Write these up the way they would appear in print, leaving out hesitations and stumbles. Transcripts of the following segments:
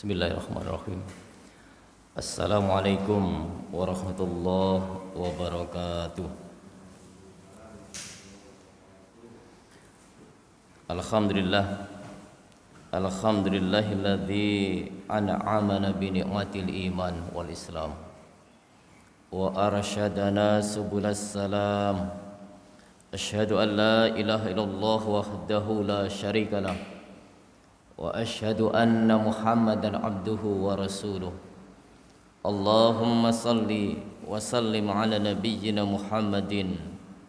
Bismillahirrahmanirrahim. Assalamualaikum warahmatullahi wabarakatuh. Alhamdulillah. Alhamdulillahilladzi an'amana bi ni'matil iman wal islam wa arsyadana subulas salam. Asyhadu an la ilaha illallah wahdahu la syarikalah wa asyhadu anna Muhammadan abduhu wa rasuluh. Allahumma salli wa sallim ala nabiyyina Muhammadin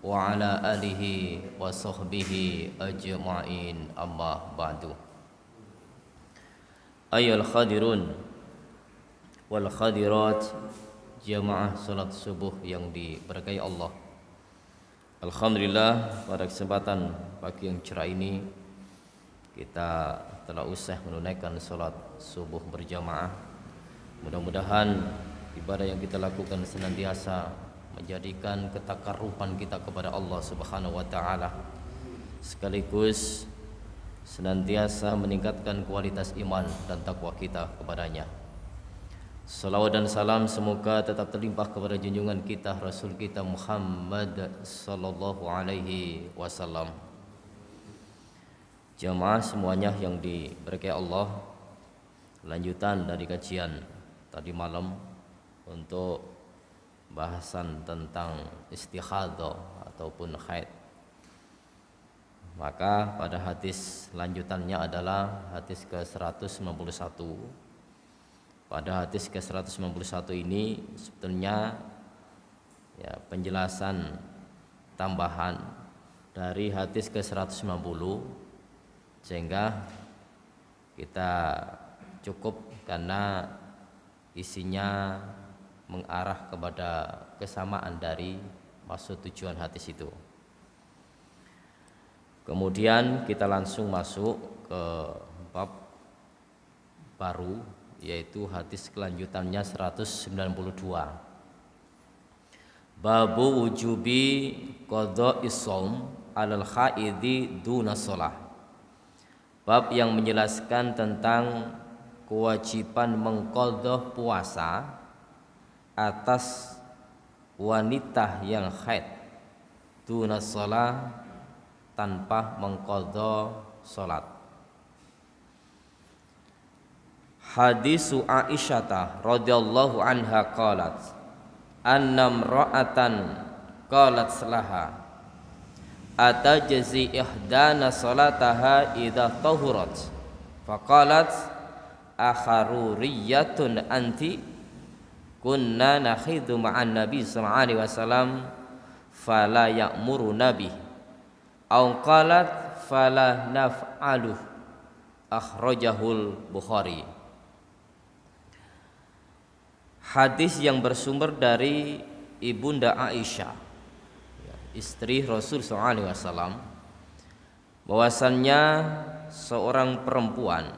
wa ala alihi wa sahbihi ajma'in, amma ba'du. Ayyuhal khadirun wal khadirat, jamaah salat subuh yang diberkahi Allah. Alhamdulillah, pada kesempatan pagi yang cerah ini kita telah usai menunaikan salat subuh berjamaah. Mudah-mudahan ibadah yang kita lakukan senantiasa menjadikan ketakarupan kita kepada Allah Subhanahu wa taala, sekaligus senantiasa meningkatkan kualitas iman dan takwa kita kepadanya. Salawat dan salam semoga tetap terlimpah kepada junjungan kita Rasul kita Muhammad sallallahu alaihi wasallam. Jamaah semuanya yang diberkahi Allah, lanjutan dari kajian tadi malam untuk bahasan tentang istikhadah ataupun haid. Maka pada hadis lanjutannya adalah hadis ke-191. Pada hadis ke-191 ini sebetulnya ya penjelasan tambahan dari hadis ke-190, sehingga kita cukup karena isinya mengarah kepada kesamaan dari maksud tujuan hadis itu. Kemudian kita langsung masuk ke bab baru, yaitu hadis kelanjutannya 192. Babu wujubi qadha'is shaum 'alal haidhi duna shalah. Bab yang menjelaskan tentang kewajiban mengqadhah puasa atas wanita yang haid duna shalah, tanpa mengqadha salat. Hadisu Aisyah radhiyallahu anha qalat anna imra'atan qalat laha atajzi ihdana salataha idza tahurat faqalat akharuriyatun anti kunna nakhidhu ma'an nabi sallallahu alaihi wasallam fala ya'muru nabi aw qalat fala naf'aluh, akhrajahul Bukhari. Hadis yang bersumber dari Ibunda Aisyah, istri Rasul SAW, bahwasannya seorang perempuan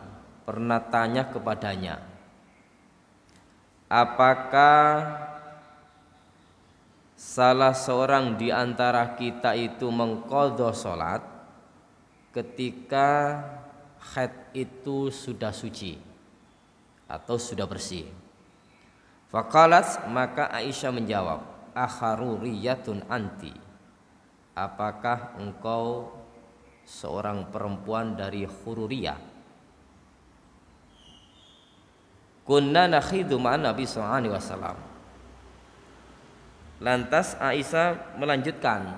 pernah tanya kepadanya, apakah salah seorang di antara kita itu mengqadha salat ketika haid itu sudah suci atau sudah bersih. Faqalat, maka Aisyah menjawab, akharuriyatun anti, apakah engkau seorang perempuan dari Khururiyah? Kunna nakhidhu ma'an Nabi sallallahu alaihi wasallam. Lantas Aisyah melanjutkan,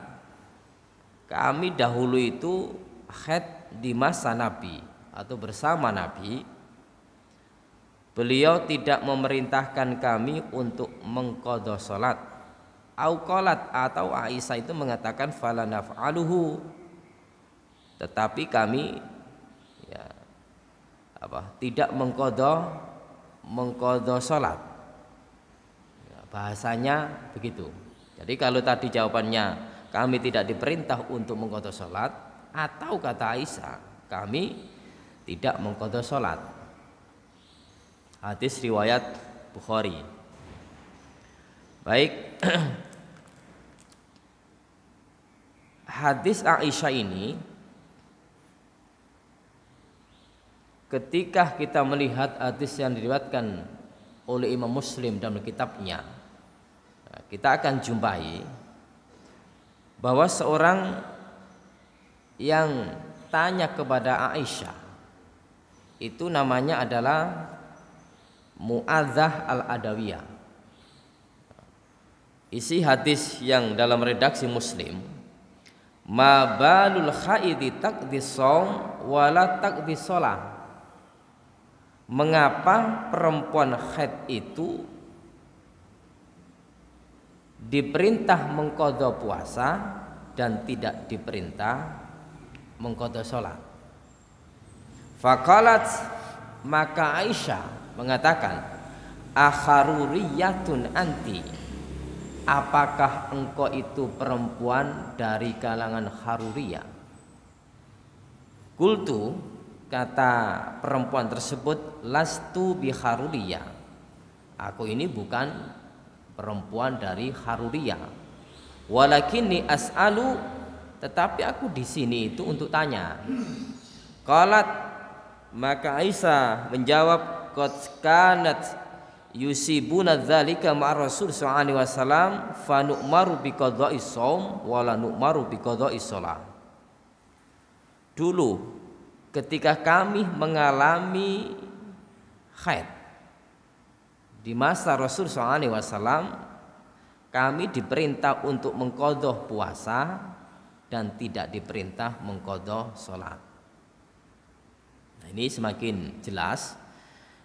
kami dahulu itu haid di masa Nabi atau bersama Nabi. Beliau tidak memerintahkan kami untuk mengqadha salat. Au qalat, atau Aisyah itu mengatakan fala naf'aluhu, tetapi kami tidak mengqadha salat. Bahasanya begitu. Jadi kalau tadi jawabannya kami tidak diperintah untuk mengqadha salat, atau kata Aisyah kami tidak mengqadha salat. Hadis riwayat Bukhari. Baik. Hadis Aisyah ini ketika kita melihat hadis yang diriwayatkan oleh Imam Muslim dalam kitabnya, kita akan jumpai bahwa seorang yang tanya kepada Aisyah itu namanya adalah Mu'adzah al-Adawiyah. Isi hadis yang dalam redaksi Muslim, ma balul haidi taqdi shaum wala taqdi shalah. Mengapa perempuan haid itu diperintah mengqadha puasa dan tidak diperintah mengqadha salat? Faqalat, maka Aisyah mengatakan, akharuriyatun anti, apakah engkau itu perempuan dari kalangan Haruriyah? Qultu, kata perempuan tersebut, lastu bi Haruriyah, aku ini bukan perempuan dari Haruriyah. Walakinni as'alu, tetapi aku di sini itu untuk tanya. Qalat, maka Aisyah menjawab, qad kanat yusibuna dzalika ma Rasul sallallahu alaihi wasallam fa nu'maru bi qadha'is shaum wa la nu'maru bi qadha'is shalah. Dulu ketika kami mengalami haid di masa Rasul sallallahu alaihi wasallam, kami diperintah untuk mengqadha puasa dan tidak diperintah mengqadha salat. Nah, ini semakin jelas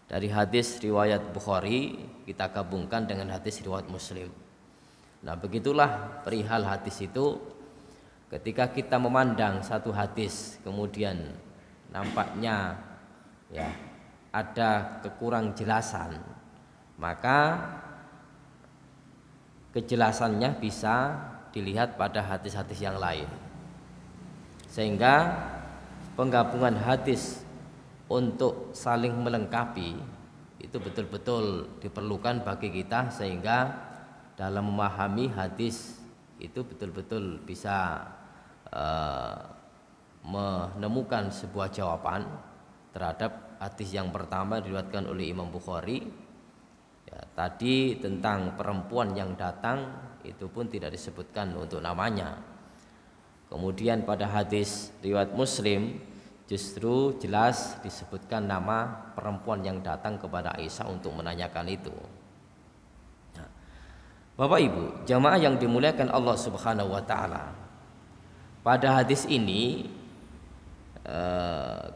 dari hadis riwayat Bukhari kita gabungkan dengan hadis riwayat Muslim. Nah, begitulah perihal hadis itu. Ketika kita memandang satu hadis kemudian nampaknya ya ada kekurang jelasan, maka kejelasannya bisa dilihat pada hadis-hadis yang lain. Sehingga penggabungan hadis untuk saling melengkapi itu betul-betul diperlukan bagi kita, sehingga dalam memahami hadis itu betul-betul bisa menemukan sebuah jawaban terhadap hadis yang pertama diriwayatkan oleh Imam Bukhari. Ya, tadi tentang perempuan yang datang itu pun tidak disebutkan untuk namanya. Kemudian pada hadis riwayat Muslim justru jelas disebutkan nama perempuan yang datang kepada Aisyah untuk menanyakan itu. Nah, Bapak Ibu, jamaah yang dimuliakan Allah Subhanahu wa taala. Pada hadis ini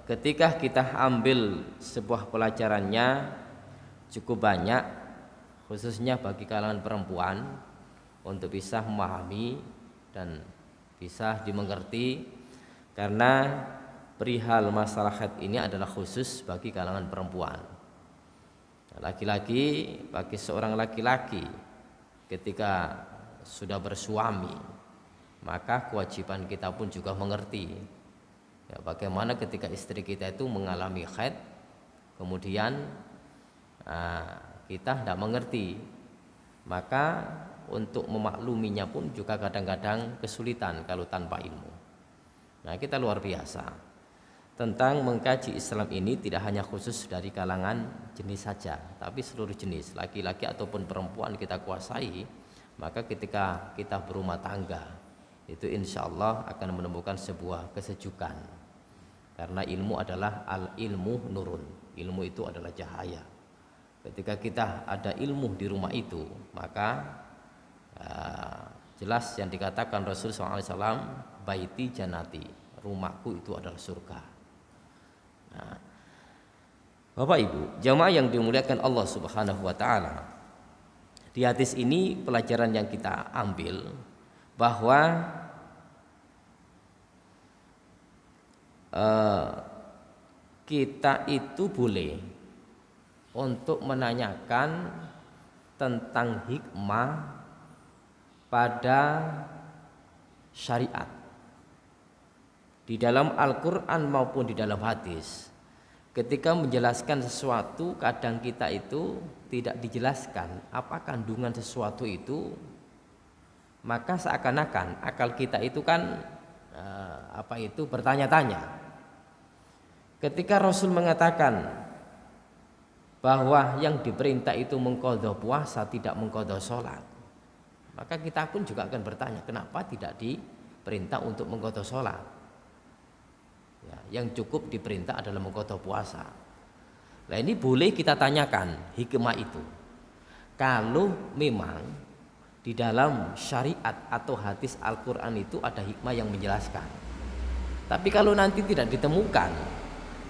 ketika kita ambil sebuah pelajarannya cukup banyak, khususnya bagi kalangan perempuan, untuk bisa memahami dan bisa dimengerti, karena perihal masalah haid ini adalah khusus bagi kalangan perempuan. Laki-laki, bagi seorang laki-laki ketika sudah bersuami, maka kewajiban kita pun juga mengerti ya, bagaimana ketika istri kita itu mengalami haid, kemudian kita tidak mengerti, maka untuk memakluminya pun juga kadang-kadang kesulitan kalau tanpa ilmu. Nah, kita luar biasa tentang mengkaji Islam ini, tidak hanya khusus dari kalangan jenis saja, tapi seluruh jenis, laki-laki ataupun perempuan kita kuasai. Maka ketika kita berumah tangga itu insya Allah akan menemukan sebuah kesejukan, karena ilmu adalah al-ilmu nurun, ilmu itu adalah cahaya. Ketika kita ada ilmu di rumah itu, maka jelas yang dikatakan Rasul SAW, baiti janati, rumahku itu adalah surga. Nah, Bapak Ibu, jamaah yang dimuliakan Allah Subhanahu wa taala, di hadis ini pelajaran yang kita ambil bahwa kita itu boleh untuk menanyakan tentang hikmah pada syariat di dalam Al-Quran maupun di dalam hadis. Ketika menjelaskan sesuatu, kadang kita itu tidak dijelaskan apa kandungan sesuatu itu, maka seakan-akan akal kita itu kan bertanya-tanya. Ketika Rasul mengatakan bahwa yang diperintah itu mengqadha puasa, tidak mengqadha sholat, maka kita pun juga akan bertanya, kenapa tidak diperintah untuk mengqadha sholat? Ya, yang cukup diperintah adalah mengqadha puasa. Nah, ini boleh kita tanyakan hikmah itu. Kalau memang di dalam syariat atau hadis Al-Quran itu ada hikmah yang menjelaskan. Tapi kalau nanti tidak ditemukan,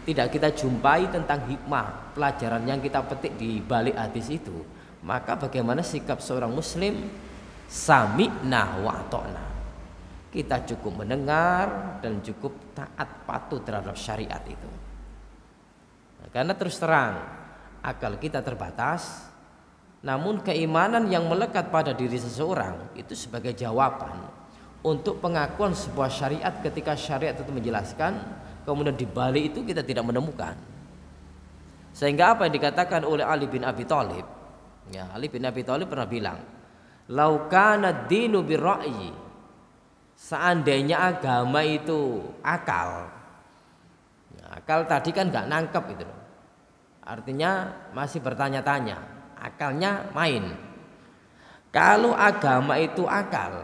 tidak kita jumpai tentang hikmah pelajaran yang kita petik di balik hadis itu, maka bagaimana sikap seorang muslim? Sami'na wa ata'na. Kita cukup mendengar dan cukup taat patuh terhadap syariat itu. Nah, karena terus terang akal kita terbatas, namun keimanan yang melekat pada diri seseorang itu sebagai jawaban untuk pengakuan sebuah syariat. Ketika syariat itu menjelaskan, kemudian di balik itu kita tidak menemukan. Sehingga apa yang dikatakan oleh Ali bin Abi Thalib, ya, Ali bin Abi Thalib pernah bilang, "Lau kana dinu birra'yi." Seandainya agama itu akal. Ya, akal tadi kan nggak nangkep itu. Artinya masih bertanya-tanya, akalnya main. Kalau agama itu akal,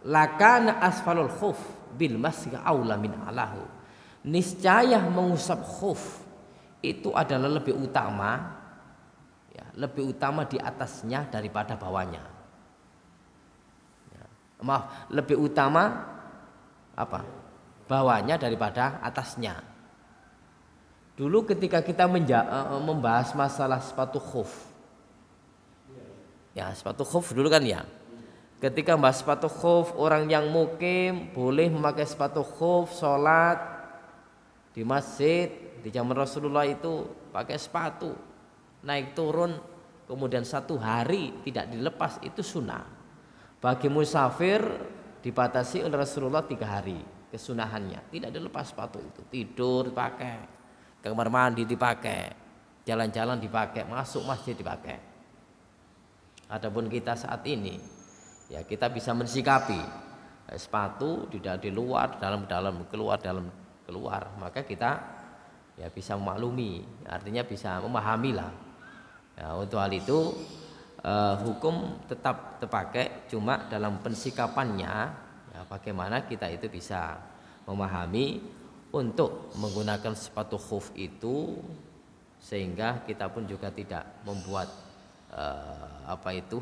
lakana asfalul khuf bil masyi aula min alahu. Niscaya mengusap khuf itu adalah lebih utama, ya, lebih utama di atasnya daripada bawahnya. Ya, maaf, lebih utama apa? Bawahnya daripada atasnya. Dulu ketika kita membahas masalah sepatu khuf, ya sepatu khuf dulu kan ya. Ketika membahas sepatu khuf, orang yang mukim boleh memakai sepatu khuf sholat di masjid. Di zaman Rasulullah itu pakai sepatu naik turun, kemudian 1 hari tidak dilepas, itu sunnah. Bagi musafir dibatasi oleh Rasulullah 3 hari kesunahannya, tidak dilepas sepatu itu. Tidur dipakai, ke kamar mandi dipakai, jalan-jalan dipakai, masuk masjid dipakai. Adapun kita saat ini, ya kita bisa mensikapi sepatu tidak di luar, dalam keluar, maka kita ya bisa memaklumi, artinya bisa memahami lah. Ya, untuk hal itu hukum tetap terpakai, cuma dalam pensikapannya, ya, bagaimana kita itu bisa memahami untuk menggunakan sepatu khuf itu, sehingga kita pun juga tidak membuat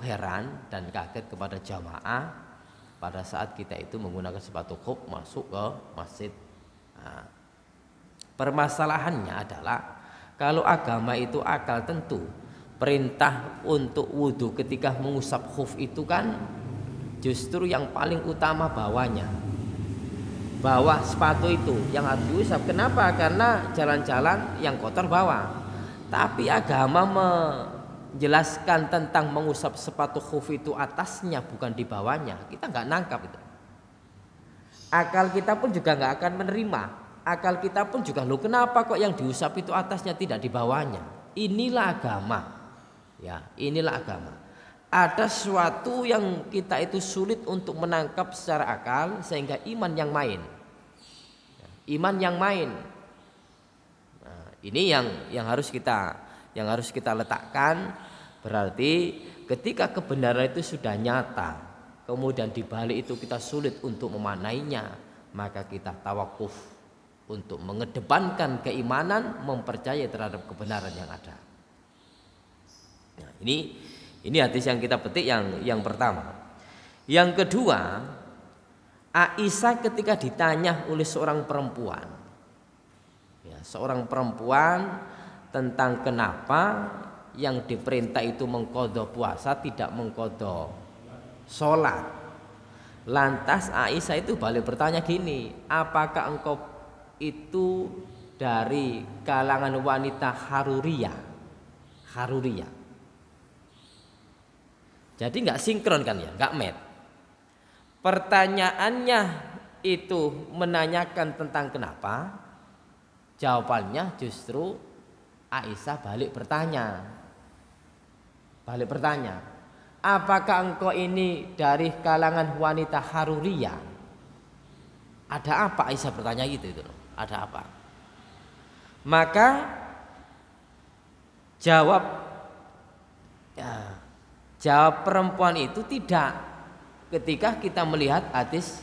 heran dan kaget kepada jamaah pada saat kita itu menggunakan sepatu khuf masuk ke masjid. Nah, permasalahannya adalah kalau agama itu akal, tentu perintah untuk wudhu ketika mengusap khuf itu kan justru yang paling utama bawahnya, bawah sepatu itu yang harus diusap. Kenapa? Karena jalan-jalan yang kotor bawah. Tapi agama menjelaskan tentang mengusap sepatu khuf itu atasnya, bukan di bawahnya. Kita nggak nangkap itu. Akal kita pun juga nggak akan menerima. Akal kita pun juga, loh kenapa kok yang diusap itu atasnya tidak di bawahnya? Inilah agama. Ya, inilah agama. Ada sesuatu yang kita itu sulit untuk menangkap secara akal, sehingga iman yang main. Iman yang main. Nah, ini yang harus kita letakkan. Berarti ketika kebenaran itu sudah nyata, kemudian di balik itu kita sulit untuk memaknainya, maka kita tawakuf untuk mengedepankan keimanan, mempercayai terhadap kebenaran yang ada. Nah, ini hadis yang kita petik yang pertama. Yang kedua, Aisyah ketika ditanya oleh seorang perempuan, ya, seorang perempuan tentang kenapa yang diperintah itu mengqadha puasa, tidak mengqadha sholat. Lantas Aisyah itu balik bertanya gini, apakah engkau itu dari kalangan wanita haruriyah? Jadi nggak sinkron kan ya, nggak met. Pertanyaannya itu menanyakan tentang kenapa, jawabannya justru Aisyah balik bertanya, apakah engkau ini dari kalangan wanita haruriyah? Ada apa? Aisyah bertanya gitu itu. Ada apa? Maka jawab perempuan itu tidak. Ketika kita melihat hadis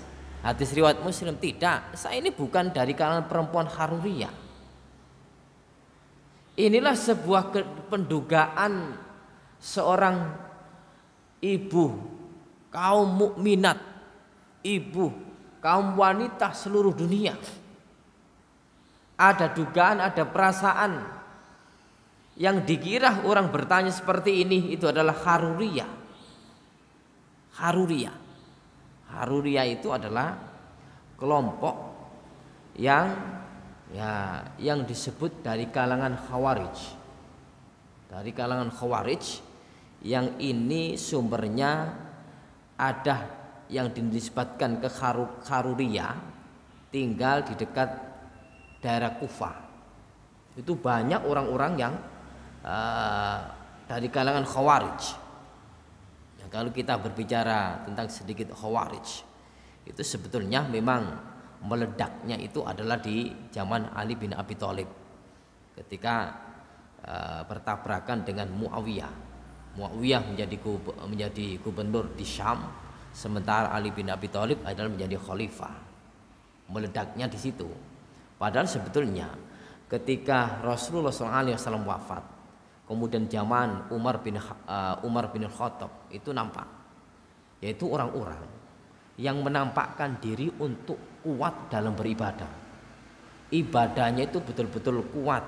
riwayat Muslim, tidak, saya ini bukan dari kalangan perempuan Haruriyah. Inilah sebuah pendugaan seorang ibu kaum mukminat, ibu kaum wanita seluruh dunia. Ada dugaan, ada perasaan yang dikira orang bertanya seperti ini itu adalah Haruriyah. Haruriyah itu adalah kelompok yang disebut dari kalangan Khawarij. Dari kalangan Khawarij yang ini sumbernya ada yang dinisbatkan ke Haruriyah, tinggal di dekat daerah Kufah. Itu banyak orang-orang yang dari kalangan Khawarij. Kalau kita berbicara tentang sedikit Khawarij, itu sebetulnya memang meledaknya itu adalah di zaman Ali bin Abi Thalib ketika bertabrakan dengan Muawiyah. Muawiyah menjadi gubernur di Syam, sementara Ali bin Abi Thalib adalah menjadi khalifah. Meledaknya di situ. Padahal sebetulnya ketika Rasulullah SAW wafat, kemudian zaman Umar bin Khattab itu nampak, yaitu orang-orang yang menampakkan diri untuk kuat dalam beribadah. Ibadahnya itu betul-betul kuat.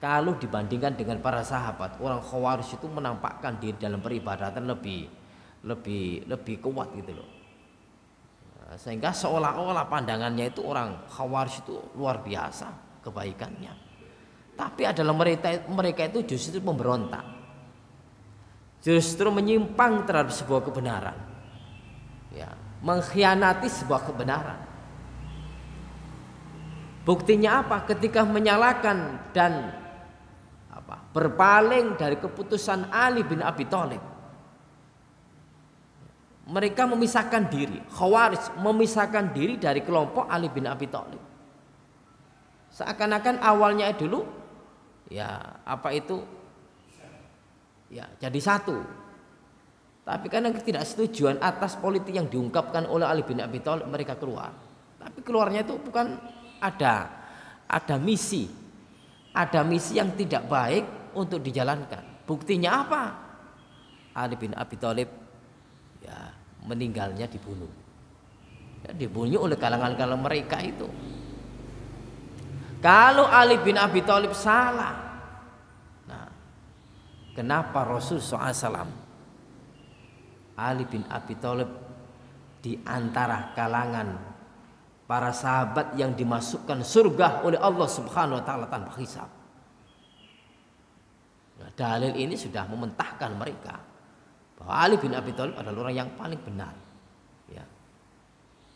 Kalau dibandingkan dengan para sahabat, orang Khawarij itu menampakkan diri dalam peribadatan lebih kuat gitu loh. Sehingga seolah-olah pandangannya itu orang Khawarij itu luar biasa kebaikannya. Tapi adalah mereka itu justru memberontak, justru menyimpang terhadap sebuah kebenaran, mengkhianati sebuah kebenaran. Buktinya apa? Ketika menyalahkan dan berpaling dari keputusan Ali bin Abi Thalib, mereka memisahkan diri. Khawarij memisahkan diri dari kelompok Ali bin Abi Thalib. Seakan-akan awalnya dulu jadi satu. Tapi karena ketidaksetujuan atas politik yang diungkapkan oleh Ali bin Abi Thalib, mereka keluar. Tapi keluarnya itu bukan ada misi yang tidak baik untuk dijalankan. Buktinya apa? Ali bin Abi Thalib meninggalnya dibunuh. Dibunuh oleh kalangan mereka itu. Kalau Ali bin Abi Thalib salah, kenapa Rasul SAW Ali bin Abi Thalib di antara kalangan para sahabat yang dimasukkan surga oleh Allah Subhanahu wa taala tanpa hisab? Dalil ini sudah mementahkan mereka bahwa Ali bin Abi Thalib adalah orang yang paling benar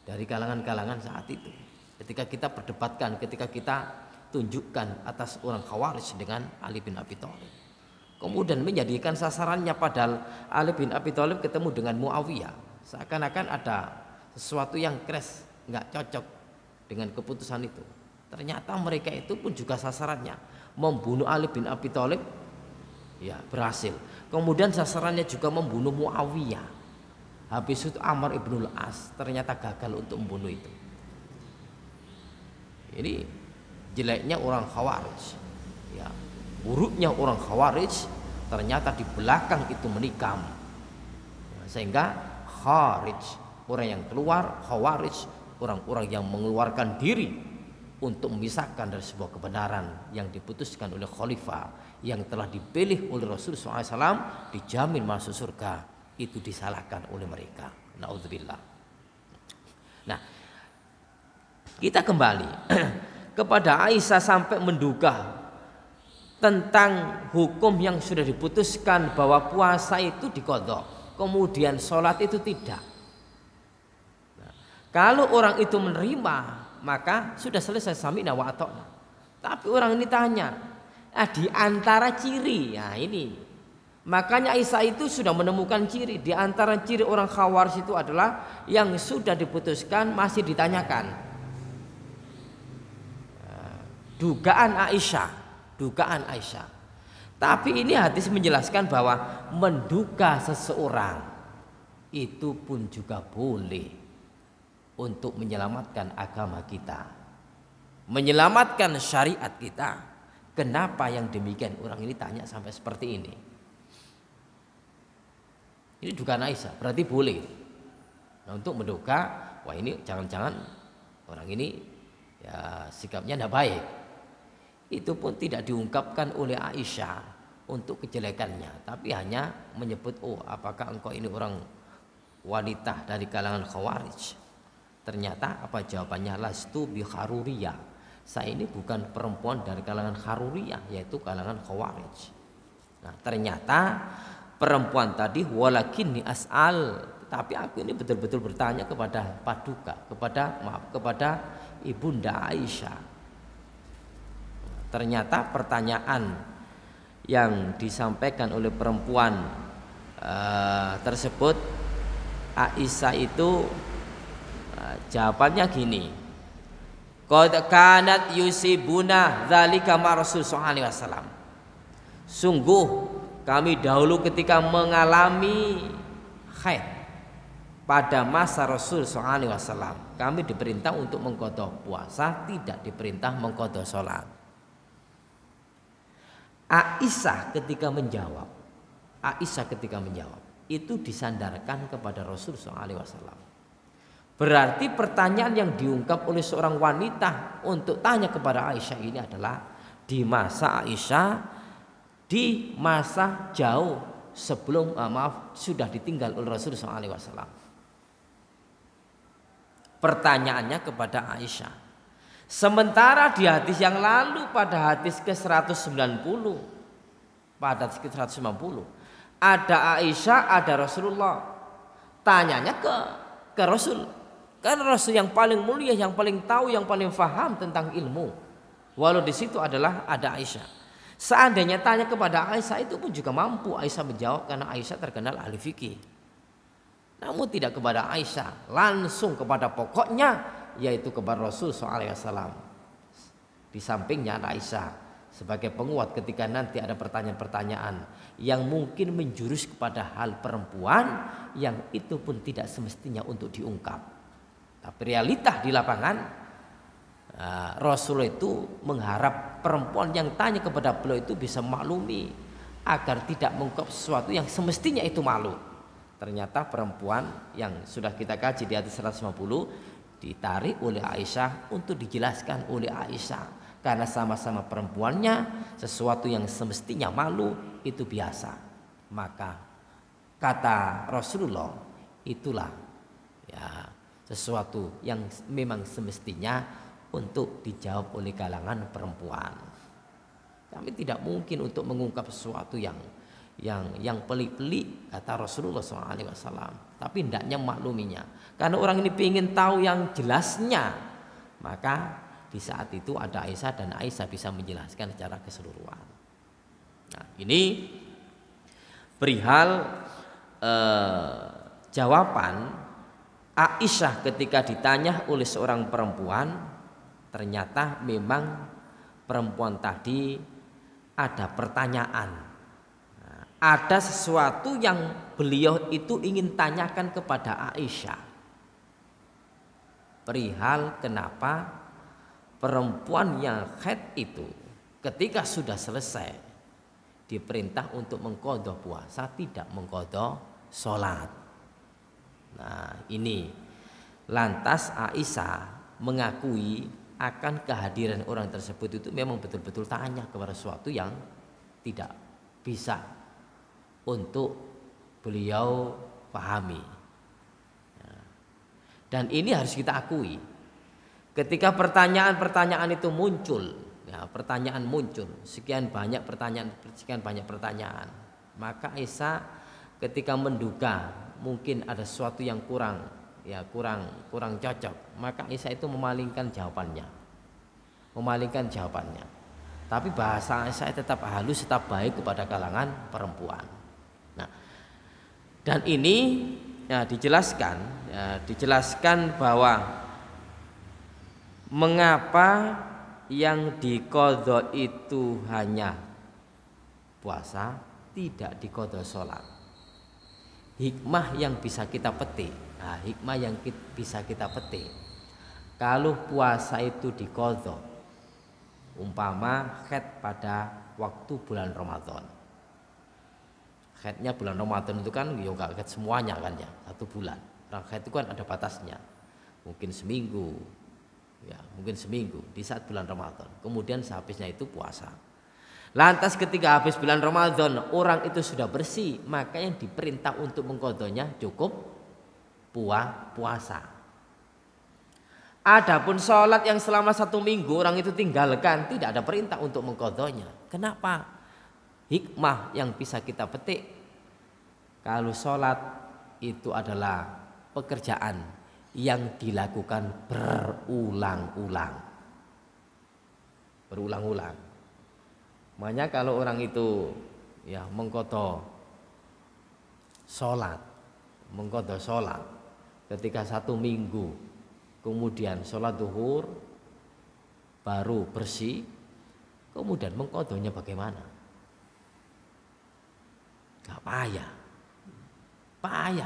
dari kalangan-kalangan saat itu. Ketika kita perdebatkan, ketika kita tunjukkan atas orang Khawarij dengan Ali bin Abi Thalib, kemudian menjadikan sasarannya padahal Ali bin Abi Thalib ketemu dengan Muawiyah, seakan-akan ada sesuatu yang crash, nggak cocok dengan keputusan itu. Ternyata mereka itu pun juga sasarannya membunuh Ali bin Abi Thalib, berhasil. Kemudian sasarannya juga membunuh Muawiyah. Habis itu Amr ibnul As ternyata gagal untuk membunuh itu. Ini jeleknya orang Khawarij, buruknya orang Khawarij, ternyata di belakang itu menikam, sehingga Kharij, orang yang keluar, Khawarij, orang-orang yang mengeluarkan diri untuk memisahkan dari sebuah kebenaran yang diputuskan oleh khalifah yang telah dipilih oleh Rasulullah SAW, dijamin masuk surga, itu disalahkan oleh mereka. Na'udzubillah. Nah, kita kembali kepada Aisyah sampai menduga tentang hukum yang sudah diputuskan bahwa puasa itu diqadha, kemudian sholat itu tidak. Kalau orang itu menerima, maka sudah selesai, sami'na wa ata'na. Tapi orang ini tanya, di antara ciri, ini. Makanya Aisyah itu sudah menemukan ciri. Di antara ciri orang Khawarij itu adalah yang sudah diputuskan masih ditanyakan. dugaan Aisyah. Tapi ini hadis menjelaskan bahwa menduga seseorang itu pun juga boleh untuk menyelamatkan agama kita, menyelamatkan syariat kita. Kenapa yang demikian? Orang ini tanya sampai seperti ini. Ini dugaan Aisyah, berarti boleh. Nah, untuk menduga, wah ini jangan-jangan orang ini ya sikapnya tidak baik. Itu pun tidak diungkapkan oleh Aisyah untuk kejelekannya, tapi hanya menyebut, oh apakah engkau ini orang wanita dari kalangan Khawarij. Ternyata apa jawabannya? Lastu bi Haruriyah, saya ini bukan perempuan dari kalangan Haruriyah, yaitu kalangan Khawarij. Nah ternyata perempuan tadi walakinni as'al, tapi aku ini betul-betul bertanya kepada Paduka, kepada Ibunda Aisyah. Ternyata pertanyaan yang disampaikan oleh perempuan tersebut, Aisyah itu jawabannya gini, qad kanat yusibuna dzalika ma Rasul sallallahu alaihi wasallam. Sungguh kami dahulu ketika mengalami haid pada masa Rasul sallallahu alaihi wasallam, kami diperintah untuk mengqadha puasa, tidak diperintah mengqadha salat. Aisyah ketika menjawab itu disandarkan kepada Rasul SAW. Berarti pertanyaan yang diungkap oleh seorang wanita untuk tanya kepada Aisyah ini adalah di masa Aisyah, di masa jauh sebelum sudah ditinggal oleh Rasul SAW. Pertanyaannya kepada Aisyah. Sementara di hadis yang lalu, pada hadis ke-190, ada Aisyah, ada Rasulullah. Tanyanya ke Rasul. Karena Rasul yang paling mulia, yang paling tahu, yang paling faham tentang ilmu. Walau di situ adalah ada Aisyah. Seandainya tanya kepada Aisyah, itu pun juga mampu Aisyah menjawab, karena Aisyah terkenal ahli fikih. Namun tidak kepada Aisyah, langsung kepada pokoknya, yaitu kepada Rasul SAW. Di sampingnya ada Aisyah sebagai penguat ketika nanti ada pertanyaan-pertanyaan yang mungkin menjurus kepada hal perempuan, yang itu pun tidak semestinya untuk diungkap. Tapi realita di lapangan, Rasul itu mengharap perempuan yang tanya kepada beliau itu bisa maklumi agar tidak mengungkap sesuatu yang semestinya itu malu. Ternyata perempuan yang sudah kita kaji di hadis 150 ditarik oleh Aisyah untuk dijelaskan oleh Aisyah, karena sama-sama perempuannya, sesuatu yang semestinya malu itu biasa. Maka kata Rasulullah, itulah ya sesuatu yang memang semestinya untuk dijawab oleh kalangan perempuan. Kami tidak mungkin untuk mengungkap sesuatu yang pelik-pelik, kata Rasulullah SAW. Tapi hendaknya makluminya, karena orang ini ingin tahu yang jelasnya. Maka di saat itu ada Aisyah, dan Aisyah bisa menjelaskan secara keseluruhan. Nah, ini perihal jawaban Aisyah ketika ditanya oleh seorang perempuan. Ternyata memang perempuan tadi ada pertanyaan, ada sesuatu yang beliau itu ingin tanyakan kepada Aisyah. Perihal kenapa perempuan yang haid itu ketika sudah selesai diperintah untuk mengqadha puasa, tidak mengqadha sholat. Nah ini lantas Aisyah mengakui akan kehadiran orang tersebut itu memang betul-betul tanya kepada sesuatu yang tidak bisa untuk beliau pahami. Dan ini harus kita akui. Ketika pertanyaan-pertanyaan itu muncul, pertanyaan muncul, sekian banyak pertanyaan, maka Aisyah ketika menduga mungkin ada sesuatu yang kurang cocok, maka Aisyah itu memalingkan jawabannya. Tapi bahasa Aisyah tetap halus, tetap baik kepada kalangan perempuan. Nah, dan ini dijelaskan bahwa mengapa yang diqadha itu hanya puasa, tidak diqadha sholat. Hikmah yang bisa kita petik, nah, hikmah yang bisa kita petik, kalau puasa itu diqadha, umpama khed pada waktu bulan Ramadan. Khednya bulan Ramadan itu kan ya enggak khed semuanya kan ya, 1 bulan. Nah, khed itu kan ada batasnya, mungkin seminggu, ya mungkin seminggu di saat bulan Ramadan. Kemudian sehabisnya itu puasa. Lantas ketika habis bulan Ramadan orang itu sudah bersih, maka yang diperintah untuk mengqadhanya cukup puasa. Adapun sholat yang selama 1 minggu orang itu tinggalkan, tidak ada perintah untuk mengqadhanya. Kenapa? Hikmah yang bisa kita petik, kalau sholat itu adalah pekerjaan yang dilakukan berulang-ulang. Makanya kalau orang itu ya mengqadha sholat ketika 1 minggu, kemudian sholat zuhur baru bersih, kemudian mengqadhanya bagaimana? Gak payah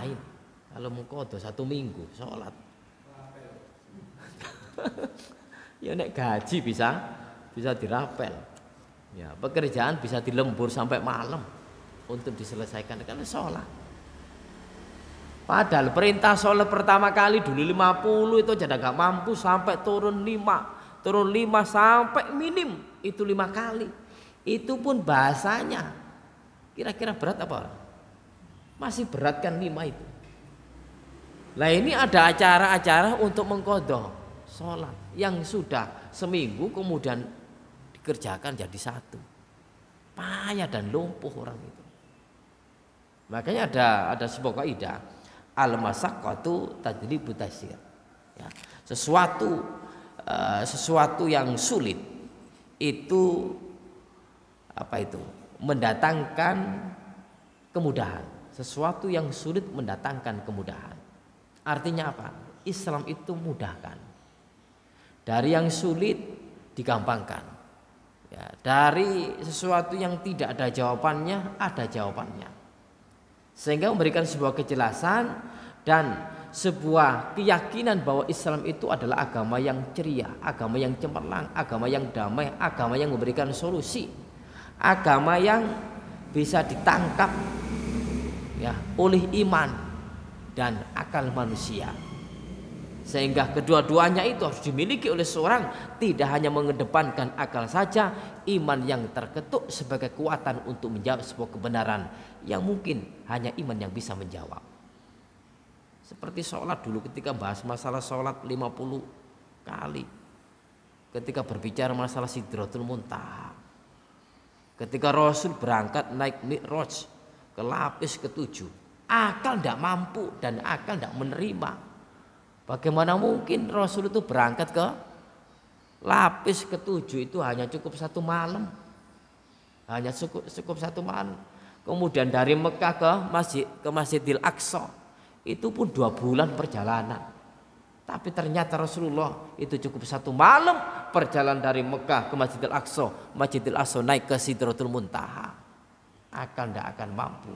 ini kalau mengqadha 1 minggu sholat. Ya nek gaji bisa dirapel. Ya, pekerjaan bisa dilembur sampai malam untuk diselesaikan karena sholat. Padahal perintah sholat pertama kali dulu 50 itu aja gak mampu, sampai turun 5 sampai minim itu 5 kali. Itu pun bahasanya kira-kira berat apa? Masih berat kan 5 itu. Nah ini ada acara-acara untuk mengqadha sholat yang sudah seminggu kemudian dikerjakan jadi 1. Payah dan lumpuh orang itu. Makanya ada sebuah kaidah, al-masyaqqatu tajlibu taysir. Ya, sesuatu yang sulit itu mendatangkan kemudahan. Sesuatu yang sulit mendatangkan kemudahan. Artinya apa? Islam itu mudahkan. Dari yang sulit digampangkan. Ya, dari sesuatu yang tidak ada jawabannya, ada jawabannya. Sehingga memberikan sebuah kejelasan dan sebuah keyakinan bahwa Islam itu adalah agama yang ceria, agama yang cemerlang, agama yang damai, agama yang memberikan solusi, agama yang bisa ditangkap ya oleh iman dan akal manusia. Sehingga kedua-duanya itu harus dimiliki oleh seorang, tidak hanya mengedepankan akal saja, iman yang terketuk sebagai kekuatan untuk menjawab sebuah kebenaran yang mungkin hanya iman yang bisa menjawab. Seperti sholat dulu, ketika bahas masalah sholat 50 kali, ketika berbicara masalah Sidratul Muntaha, ketika Rasul berangkat naik Mi'raj ke lapis ke-7, akal tidak mampu dan akal tidak menerima. Bagaimana mungkin Rasul itu berangkat ke lapis ke-7 itu hanya cukup 1 malam. Hanya cukup 1 malam. Kemudian dari Mekah ke Masjidil Aqsa itu pun 2 bulan perjalanan. Tapi ternyata Rasulullah itu cukup 1 malam perjalanan dari Mekah ke Masjidil Aqsa. Masjidil Aqsa naik ke Sidratul Muntaha. Akal tidak akan mampu.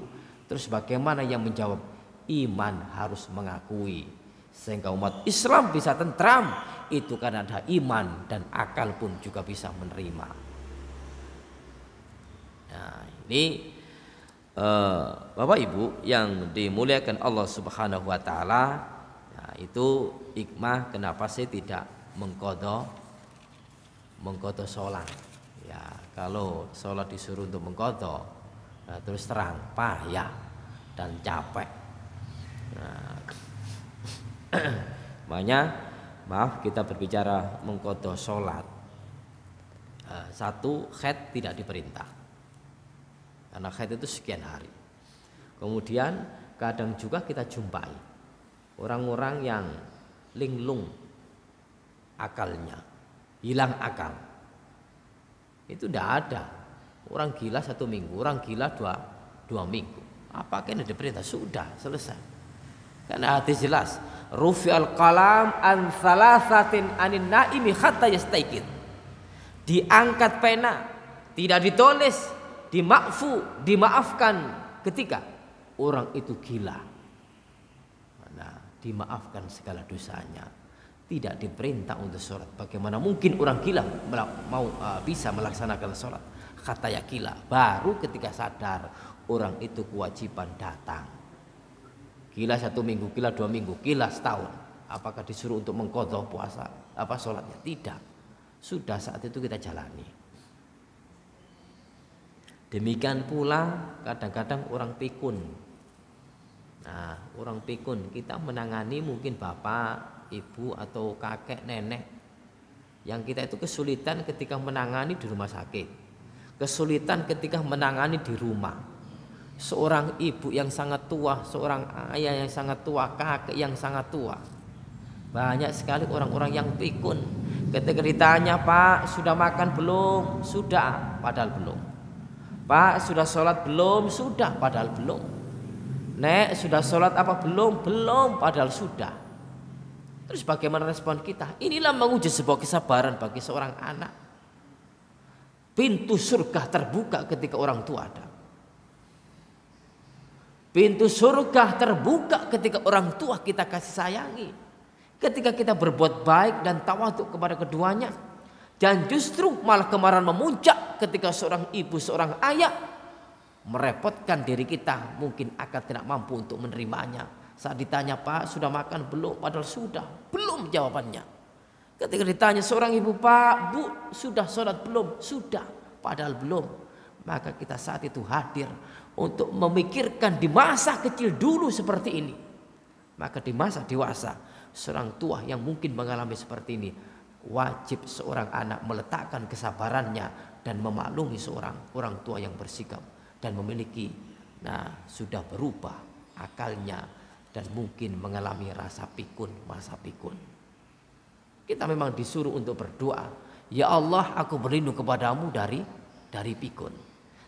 Terus bagaimana yang menjawab? Iman harus mengakui. Sehingga umat Islam bisa tentram itu karena ada iman dan akal pun juga bisa menerima. Nah, ini Bapak Ibu yang dimuliakan Allah Subhanahu wa taala, nah, itu hikmah kenapa saya tidak mengqadha sholat. Ya, kalau sholat disuruh untuk mengqadha, nah, terus terang payah dan capek. Nah, makanya maaf kita berbicara mengqadha sholat. 1, khed tidak diperintah karena khed itu sekian hari. Kemudian kadang juga kita jumpai orang-orang yang linglung akalnya, hilang akal. Itu tidak ada orang gila 1 minggu, orang gila 2 minggu. Apakah ini diperintah? Sudah selesai. Karena hadis jelas, rufi'al qalam an thalathatin anin naimi hatta yastaiqid. diangkat pena, tidak ditulis, dimaafkan ketika orang itu gila. Nah, dimaafkan segala dosanya. Tidak diperintah untuk sholat. Bagaimana mungkin orang gila bisa melaksanakan sholat? Kata ya gila. Baru ketika sadar orang itu kewajiban datang. Gila 1 minggu, gila 2 minggu, gila setahun. Apakah disuruh untuk mengqadha puasa sholatnya? Tidak. Sudah saat itu kita jalani. Demikian pula kadang-kadang orang pikun. Nah, orang pikun kita menangani mungkin bapak, ibu atau kakek, nenek yang kita itu kesulitan ketika menangani di rumah sakit, kesulitan ketika menangani di rumah. Seorang ibu yang sangat tua, seorang ayah yang sangat tua, kakek yang sangat tua. Banyak sekali orang-orang yang pikun. Ketika ditanya, Pak sudah makan belum? Sudah, padahal belum. Pak sudah sholat belum? Sudah, padahal belum. Nek sudah sholat apa belum? Belum, padahal sudah. Terus bagaimana respon kita? Inilah menguji sebuah kesabaran bagi seorang anak. Pintu surga terbuka ketika orang tua ada. Pintu surga terbuka ketika orang tua kita kasih sayangi. Ketika kita berbuat baik dan tawaduk kepada keduanya. Dan justru malah kemarahan memuncak ketika seorang ibu, seorang ayah merepotkan diri kita, mungkin akan tidak mampu untuk menerimanya. Saat ditanya, Pak sudah makan belum? Padahal sudah, belum jawabannya. Ketika ditanya seorang ibu, Pak, Bu sudah sholat belum? Sudah, padahal belum. Maka kita saat itu hadir untuk memikirkan di masa kecil dulu seperti ini. Maka di masa dewasa, seorang tua yang mungkin mengalami seperti ini, wajib seorang anak meletakkan kesabarannya dan memaklumi seorang orang tua yang bersikap dan memiliki, sudah berubah akalnya dan mungkin mengalami rasa pikun, masa pikun. Kita memang disuruh untuk berdoa, ya Allah aku berlindung kepadamu dari pikun.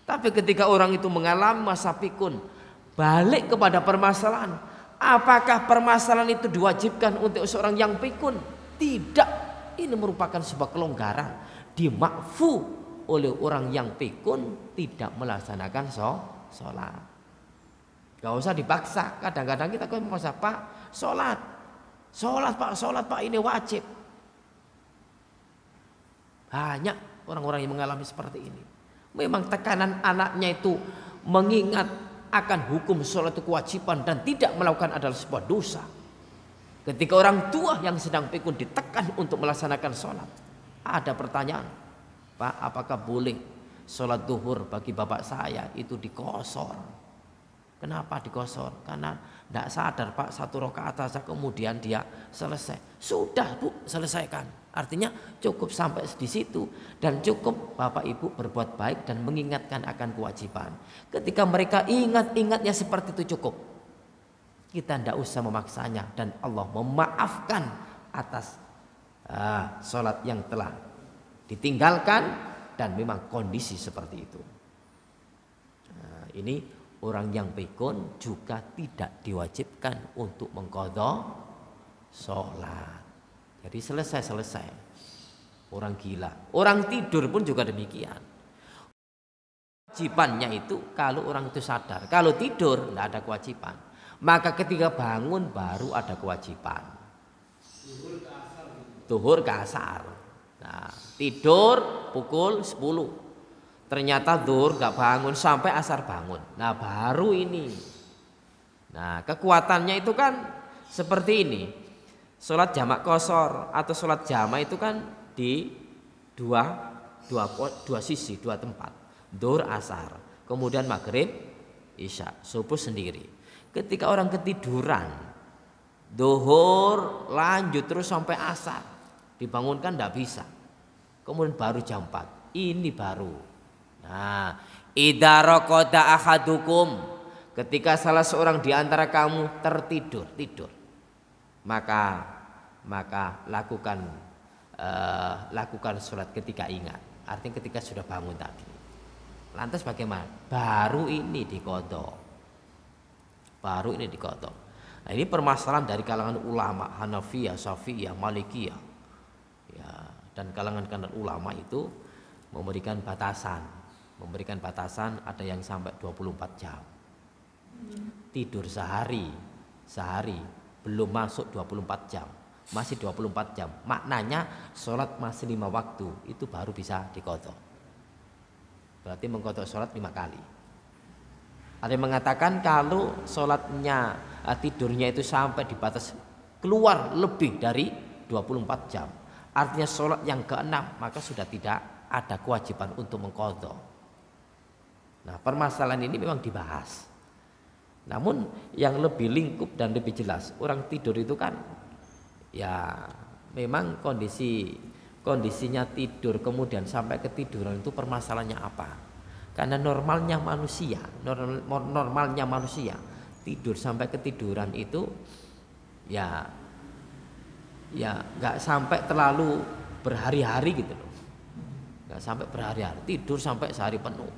Tapi ketika orang itu mengalami masa pikun, balik kepada permasalahan, apakah permasalahan itu diwajibkan untuk seorang yang pikun? Tidak. Ini merupakan sebuah kelonggaran, dimakfu oleh orang yang pikun tidak melaksanakan sholat. Gak usah dipaksa. Kadang-kadang kita kok memaksa, Pak sholat Pak ini wajib. Banyak orang-orang yang mengalami seperti ini. Memang tekanan anaknya itu mengingat akan hukum sholat itu kewajiban dan tidak melakukan adalah sebuah dosa. Ketika orang tua yang sedang pikun ditekan untuk melaksanakan sholat, ada pertanyaan, Pak apakah boleh sholat duhur bagi bapak saya itu dikosor? Kenapa dikosor? Karena tidak sadar Pak, 1 rakaat saja kemudian dia selesai. Sudah Bu, selesaikan. Artinya cukup sampai di situ dan cukup bapak ibu berbuat baik dan mengingatkan akan kewajiban. Ketika mereka ingatnya seperti itu cukup. Kita tidak usah memaksanya dan Allah memaafkan atas sholat yang telah ditinggalkan dan memang kondisi seperti itu. Ini orang yang pikun juga tidak diwajibkan untuk mengqadha sholat. Jadi selesai. Orang gila, orang tidur pun juga demikian. Kewajibannya itu kalau orang itu sadar, kalau tidur tidak ada kewajiban. Maka ketika bangun baru ada kewajiban. Zuhur ke asar. Nah, tidur pukul 10. Ternyata zuhur gak bangun sampai asar bangun. Nah, baru ini. Nah, kekuatannya itu kan seperti ini. Sholat jamak qashar atau sholat jamak itu kan di dua sisi, 2 tempat. Zuhur, asar. Kemudian maghrib, isya, subuh sendiri. Ketika orang ketiduran, zuhur lanjut terus sampai asar, dibangunkan tidak bisa. Kemudian baru jam 4, ini baru. Nah, idza raqada ahadukum, ketika salah seorang di antara kamu tidur, maka lakukan sholat ketika ingat. Artinya ketika sudah bangun tadi. Lantas bagaimana? Baru ini diqadha. Nah, ini permasalahan dari kalangan ulama Hanafiyah, Syafi'iyah, Malikiyah, ya, dan kalangan ulama itu memberikan batasan. Memberikan batasan ada yang sampai 24 jam. Tidur sehari belum masuk 24 jam. Masih 24 jam. Maknanya sholat masih 5 waktu. Itu baru bisa diqadha. Berarti mengqadha sholat 5 kali. Ada yang mengatakan kalau sholatnya tidurnya itu sampai di batas keluar lebih dari 24 jam. Artinya sholat yang ke-6 maka sudah tidak ada kewajiban untuk mengqadha. Nah, permasalahan ini memang dibahas. Namun yang lebih lingkup dan lebih jelas, orang tidur itu kan ya memang kondisinya tidur kemudian sampai ketiduran itu permasalahannya apa? Karena normalnya manusia tidur sampai ketiduran itu ya nggak sampai terlalu berhari-hari gitu loh. Nggak sampai berhari-hari, tidur sampai sehari penuh.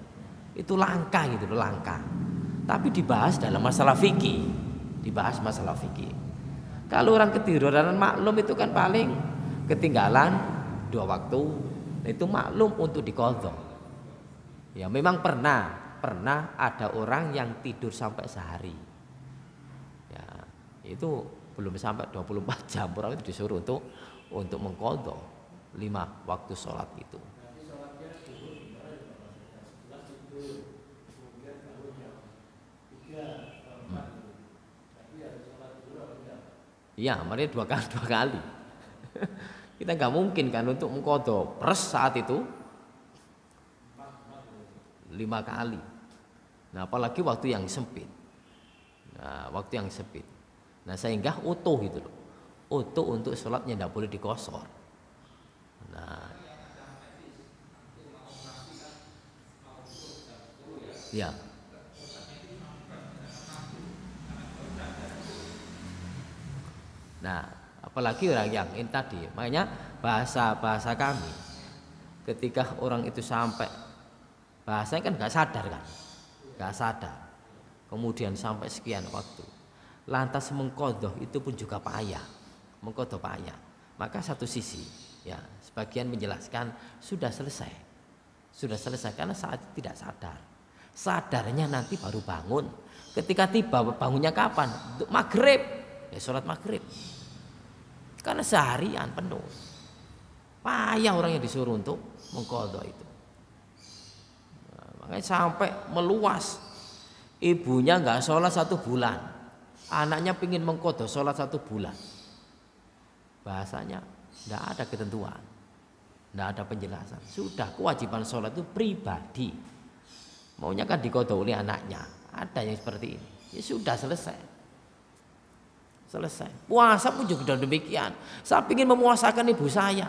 Itu langka gitu loh, langka. Tapi dibahas dalam masalah fikih. Kalau orang ketiduran maklum itu kan paling ketinggalan 2 waktu. Itu maklum untuk diqadha. Ya memang pernah ada orang yang tidur sampai sehari. Ya, itu belum sampai 24 jam orang itu disuruh untuk mengqadha 5 waktu sholat itu. Iya, makanya 2 kali. Kita nggak mungkin kan untuk mengqadha pres saat itu 5 kali. Nah, apalagi waktu yang sempit. Nah, sehingga utuh gitu loh. Utuh untuk sholatnya tidak boleh dikosor. Nah, ya. Nah, apalagi orang yang ini tadi, makanya bahasa kami ketika orang itu sampai bahasanya kan nggak sadar, kemudian sampai sekian waktu, lantas mengqadha itu pun juga payah, maka satu sisi, ya sebagian menjelaskan sudah selesai karena saat itu tidak sadarnya nanti baru bangun, ketika tiba bangunnya kapan? Untuk maghrib. Ya sholat maghrib. Karena seharian penuh. Payah orang yang disuruh untuk mengqadha itu. Nah, makanya sampai meluas. Ibunya nggak sholat 1 bulan. Anaknya pingin mengqadha sholat 1 bulan. Bahasanya nggak ada ketentuan. Nggak ada penjelasan. Sudah kewajiban sholat itu pribadi. Maunya kan diqadha oleh anaknya. Ada yang seperti ini. Ya sudah selesai. Puasa pun juga demikian. Saya ingin memuasakan ibu saya.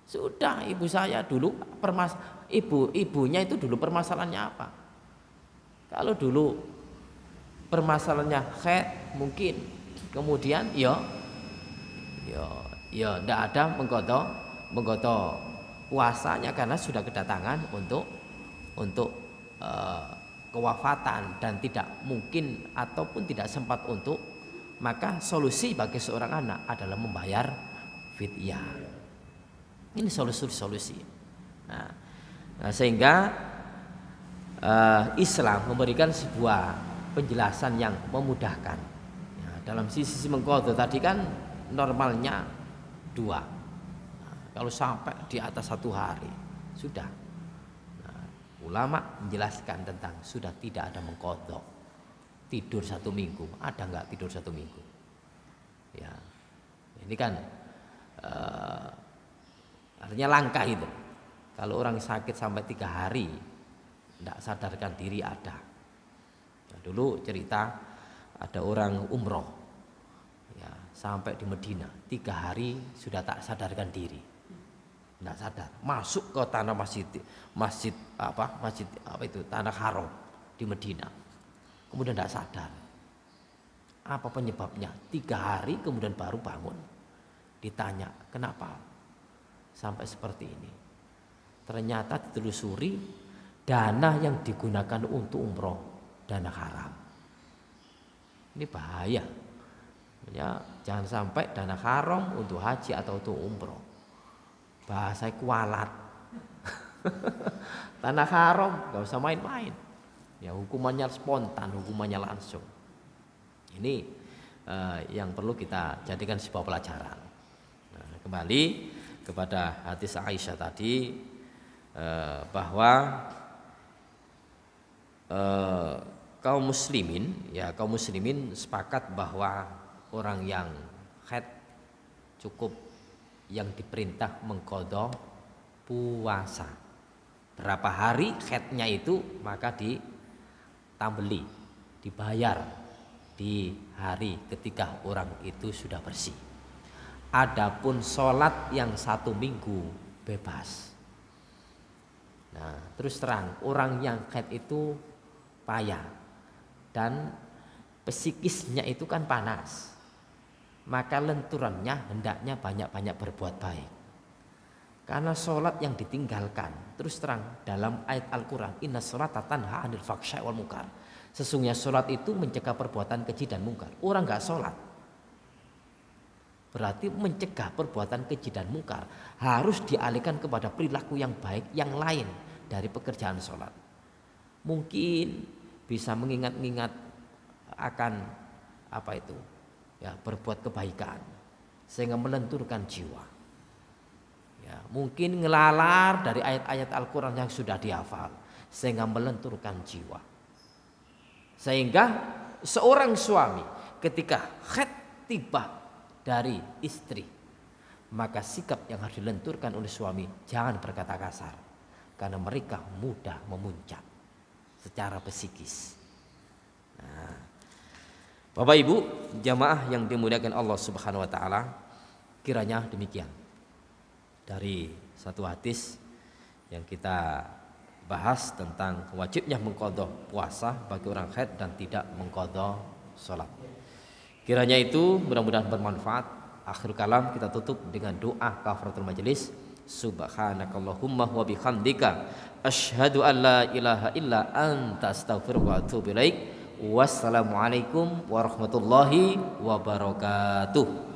Sudah, ibu saya dulu ibunya itu dulu permasalahannya apa? Kalau dulu permasalahannya haid mungkin, kemudian ya ndak ada mengqadha puasanya karena sudah kedatangan untuk kewafatan dan tidak mungkin ataupun tidak sempat untuk, maka solusi bagi seorang anak adalah membayar fidyah. Ini solusi. Nah, sehingga Islam memberikan sebuah penjelasan yang memudahkan. Ya, dalam sisi mengqadha tadi kan normalnya 2. Nah, kalau sampai di atas 1 hari sudah. Ulama menjelaskan tentang sudah tidak ada mengqadha. Tidur 1 minggu, ada nggak tidur 1 minggu? Ya, ini kan artinya langka itu. Kalau orang sakit sampai 3 hari, tidak sadarkan diri ada. Nah, dulu cerita ada orang umroh, ya sampai di Medina 3 hari sudah tak sadarkan diri. Tidak sadar, masuk ke tanah masjid itu tanah haram di Medina, kemudian tidak sadar. Apa penyebabnya? 3 hari kemudian baru bangun. Ditanya kenapa sampai seperti ini, ternyata ditelusuri dana yang digunakan untuk umroh dana haram. Ini bahaya ya, jangan sampai dana haram untuk haji atau untuk umroh. Bahasa kualat, Tanah haram, gak usah main-main. Ya hukumannya spontan, hukumannya langsung. Ini yang perlu kita jadikan sebuah pelajaran. Nah, kembali kepada hadis Aisyah tadi, bahwa kaum muslimin sepakat bahwa orang yang haid cukup yang diperintah mengqadha puasa. Berapa hari haidnya itu maka ditambeli, dibayar di hari ketika orang itu sudah bersih. Adapun sholat yang 1 minggu bebas. Nah, terus terang orang yang haid itu payah dan psikisnya itu kan panas, maka lenturannya hendaknya banyak-banyak berbuat baik. Karena sholat yang ditinggalkan, terus terang dalam ayat Al-Quran, inna sholata tanha 'anil fahsya'i wal munkar. Sesungguhnya sholat itu mencegah perbuatan keji dan mungkar. Orang gak sholat berarti mencegah perbuatan keji dan mungkar, harus dialihkan kepada perilaku yang baik yang lain dari pekerjaan sholat. Mungkin bisa mengingat-ingat akan berbuat kebaikan sehingga melenturkan jiwa. Ya, mungkin ngelalar dari ayat-ayat Al-Quran yang sudah dihafal sehingga melenturkan jiwa. Sehingga seorang suami ketika haid tiba dari istri, maka sikap yang harus dilenturkan oleh suami, jangan berkata kasar, karena mereka mudah memuncak secara psikis. Nah, Bapak Ibu jamaah yang dimuliakan Allah Subhanahu wa taala, kiranya demikian dari satu hadis yang kita bahas tentang wajibnya mengqadha puasa bagi orang haid dan tidak mengqadha salat. Kiranya itu mudah-mudahan bermanfaat. Akhir kalam kita tutup dengan doa kafaratul majelis. Subhanakallahumma wa bihamdika asyhadu an la ilaha illa anta astaghfiruka wa atubu ilaik. Wassalamualaikum warahmatullahi wabarakatuh.